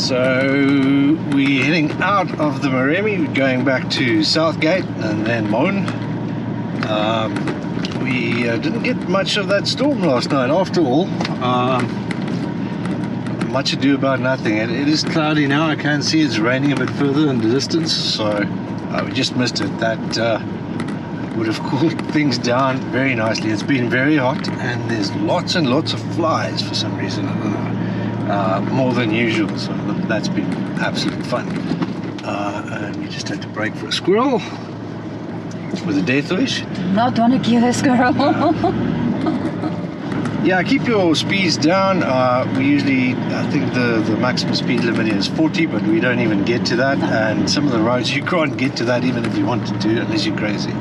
So we're heading out of the Moremi, going back to Southgate and then Maun. We didn't get much of that storm last night after all. Much ado about nothing. It is cloudy now. I can see it's raining a bit further in the distance, so we just missed it. That would have cooled things down very nicely. It's been very hot and there's lots and lots of flies for some reason. I don't know, more than usual, so that's been absolute fun. And we just had to break for a squirrel with a death wish. Not want to kill a squirrel. Yeah, keep your speeds down. We usually, I think the maximum speed limit is 40, but we don't even get to that. And some of the roads you can't get to that even if you wanted to, unless you're crazy.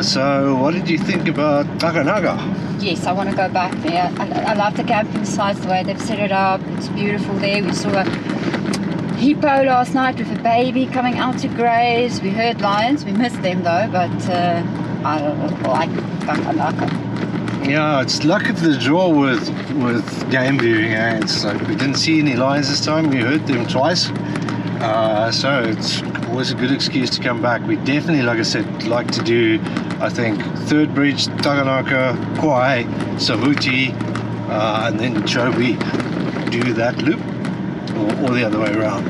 So what did you think about Xakanaxa? Yes, I want to go back there. I love the camping sites, the way they've set it up. It's beautiful there. We saw a hippo last night with a baby coming out to graze. We heard lions. We missed them though, but I like Xakanaxa. Yeah, it's luck of the draw with game viewing. It's like we didn't see any lions this time. We heard them twice, so it's always a good excuse to come back. We definitely, like I said, like to do, I think, Third Bridge, Xakanaxa, Kauai, Savuti, and then Chobe. Do that loop, or the other way around.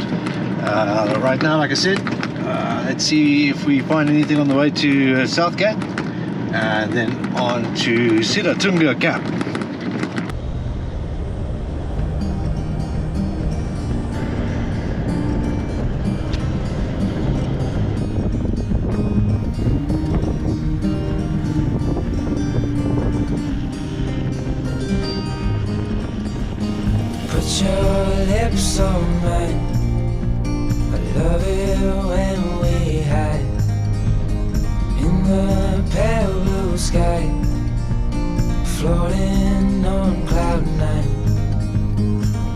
Right now, like I said, let's see if we find anything on the way to Southgate. And then on to Sitatunga Camp. Put your lips on mine. I love it when we hide in the pale blue sky, floating on cloud nine.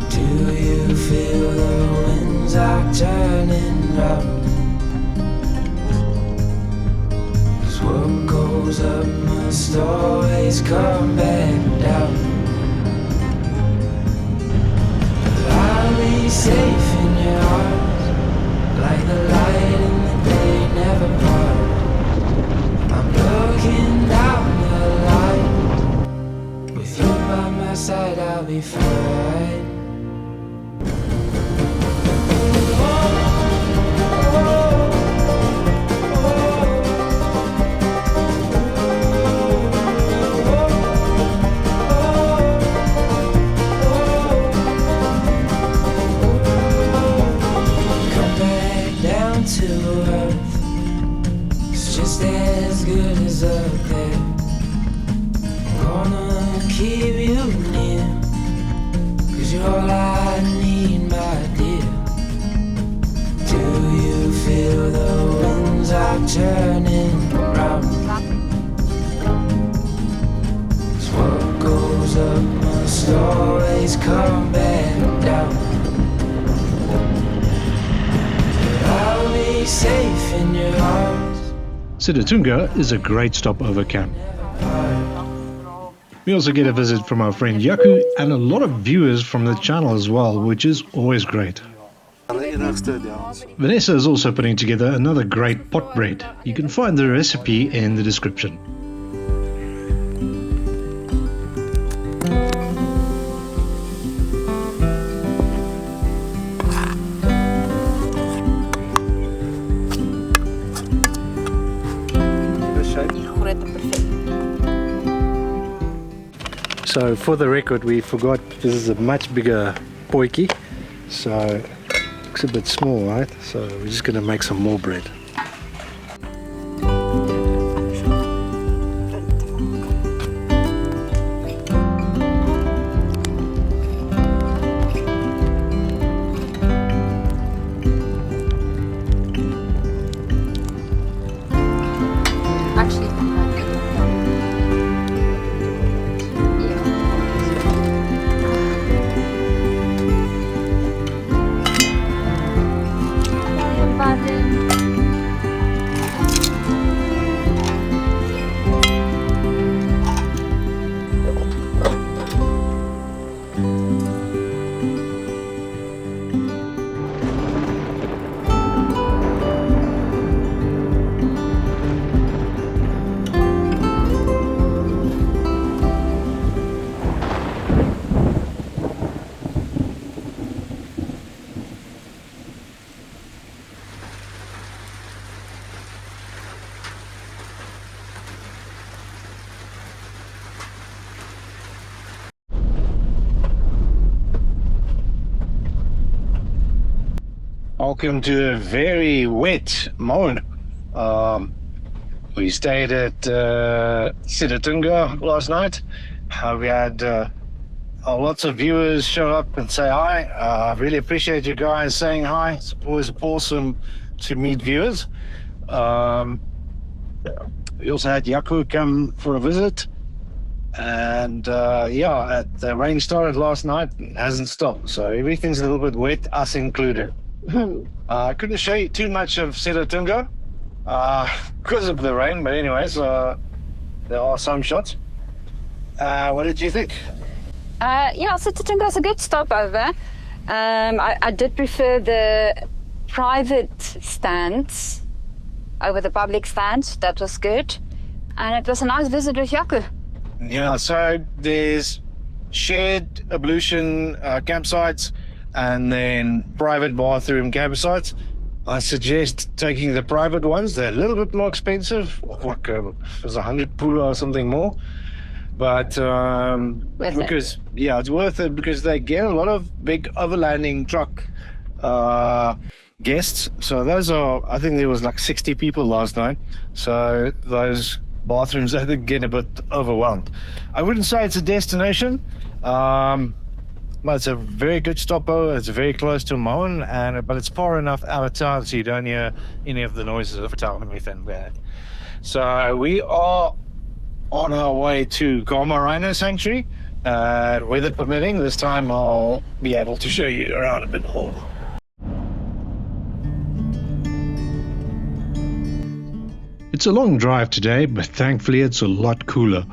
Do you feel the winds are turning round? 'Cause what goes up must always come back down. I'll be safe in your arms, like the light in the day never part. I'm looking down the line. With you by my side, I'll be fine. Come back down to earth. It's just as good as up there. Gonna keep you near, 'cause you're all I need, my dear. Do you feel the winds are turning round? 'Cause what goes up must always come back down. But I'll be safe in your arms. Sitatunga is a great stopover camp. We also get a visit from our friend Yaku and a lot of viewers from the channel as well, which is always great. Vanessa is also putting together another great pot bread. You can find the recipe in the description. So for the record, we forgot this is a much bigger potjie, so it looks a bit small, right? So we're just going to make some more bread. Welcome to a very wet Maun. We stayed at Sitatunga last night. We had lots of viewers show up and say hi. I really appreciate you guys saying hi. It's always awesome to meet viewers. We also had Yaku come for a visit. And yeah, the rain started last night and hasn't stopped. So everything's a little bit wet, us included. I couldn't show you too much of Sitatunga because of the rain, but anyways, there are some shots. What did you think? Yeah, Sitatunga is a good stopover. I did prefer the private stands over the public stands. That was good. And it was a nice visit with Yaku. Yeah, so there's shared ablution campsites and then private bathroom campsites. I suggest taking the private ones. They're a little bit more expensive, like it was 100 pula or something more. But because yeah, it's worth it because they get a lot of big overlanding truck guests. So those are, I think there was like 60 people last night. So those bathrooms, I think, get a bit overwhelmed. I wouldn't say it's a destination. But it's a very good stopover. It's very close to Maun, but it's far enough out of town so you don't hear any of the noises of town and everything bad. So we are on our way to Khama Rhino Sanctuary. Weather permitting, this time I'll be able to show you around a bit more. It's a long drive today, but thankfully it's a lot cooler.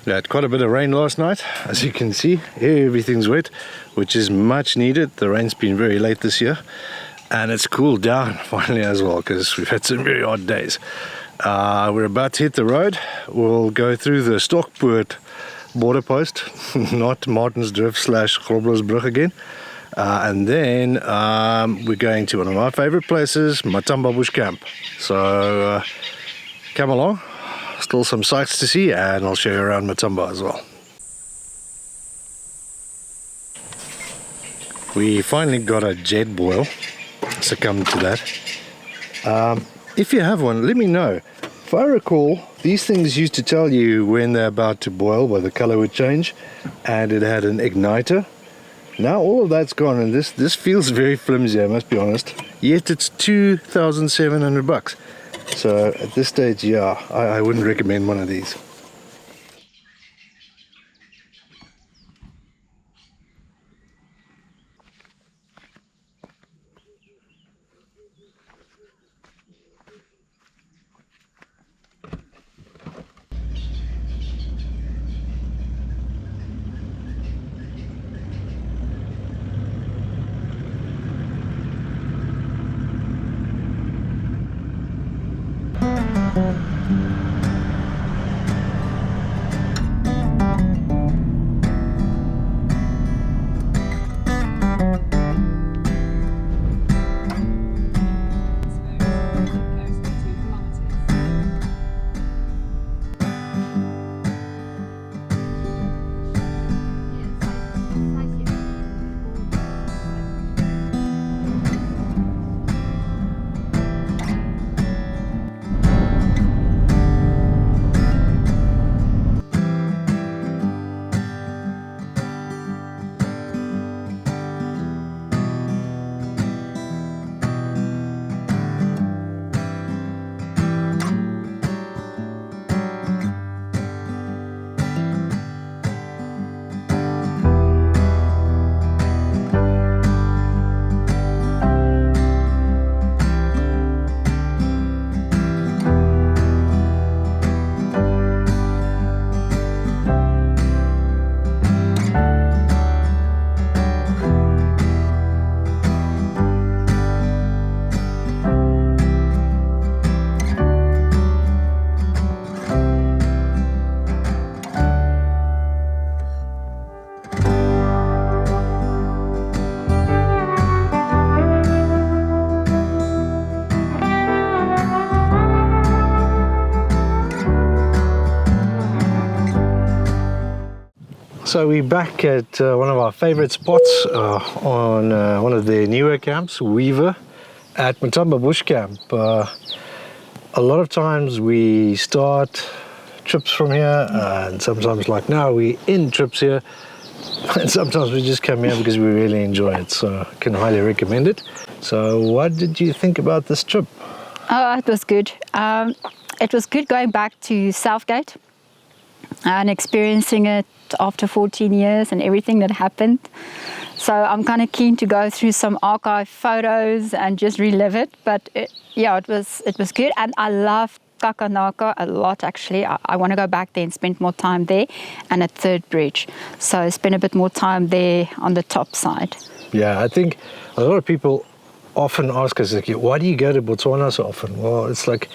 We had quite a bit of rain last night, as you can see. Everything's wet, which is much needed. The rain's been very late this year, and it's cooled down finally as well, because we've had some very hot days. We're about to hit the road. We'll go through the Stockpoort border post, not Martinsdrift / Groblersbrug again. And then we're going to one of my favorite places, Moriti Bush Camp. So come along. Still some sights to see, and I'll show you around Moriti as well. We finally got a jet boil, succumbed to that. If you have one, let me know. If I recall, these things used to tell you when they're about to boil, where the color would change, and it had an igniter. Now all of that's gone, and this feels very flimsy, I must be honest. Yet it's 2,700 bucks. So at this stage, yeah, I wouldn't recommend one of these. So we're back at one of our favorite spots on one of the newer camps, Weaver, at Moriti Bush Camp. A lot of times we start trips from here, and sometimes, like now, we end trips here, and sometimes we just come here because we really enjoy it. So I can highly recommend it. So what did you think about this trip? Oh, it was good. It was good going back to Southgate and experiencing it after 14 years and everything that happened. So I'm kind of keen to go through some archive photos and just relive it. But it was good, and I love Xakanaxa a lot actually. I want to go back there and spend more time there, and at Third Bridge. So spend a bit more time there on the top side. Yeah, I think a lot of people often ask us, like, why do you go to Botswana so often? Well, it's like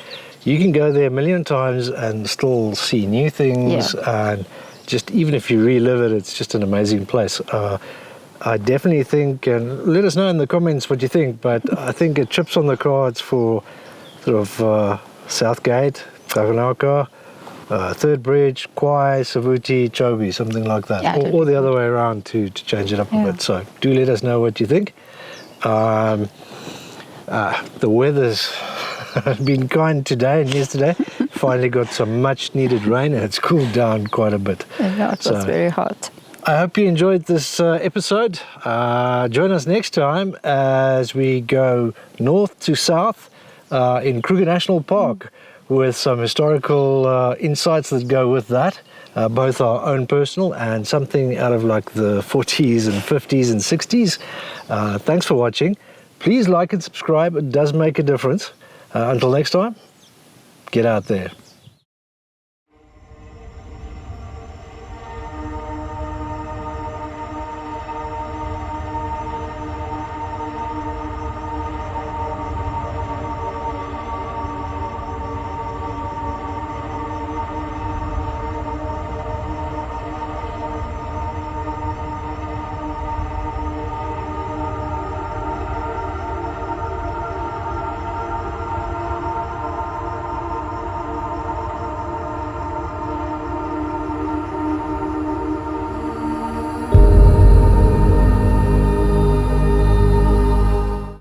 you can go there a million times and still see new things, and just even if you relive it, it's just an amazing place. I definitely think, and let us know in the comments what you think, but I think it chips on the cards for sort of Southgate, Xakanaxa, Third Bridge, Kwai, Savuti, Chobe, something like that. Yeah, or the other way around to change it up a bit. So do let us know what you think. The weather's been kind today and yesterday. Finally got some much needed rain, and it's cooled down quite a bit. Yeah, it was very hot. I hope you enjoyed this episode. Join us next time as we go north to south in Kruger National Park with some historical insights that go with that, both our own personal and something out of like the 40s and 50s and 60s. Thanks for watching. Please like and subscribe. It does make a difference. Until next time, get out there.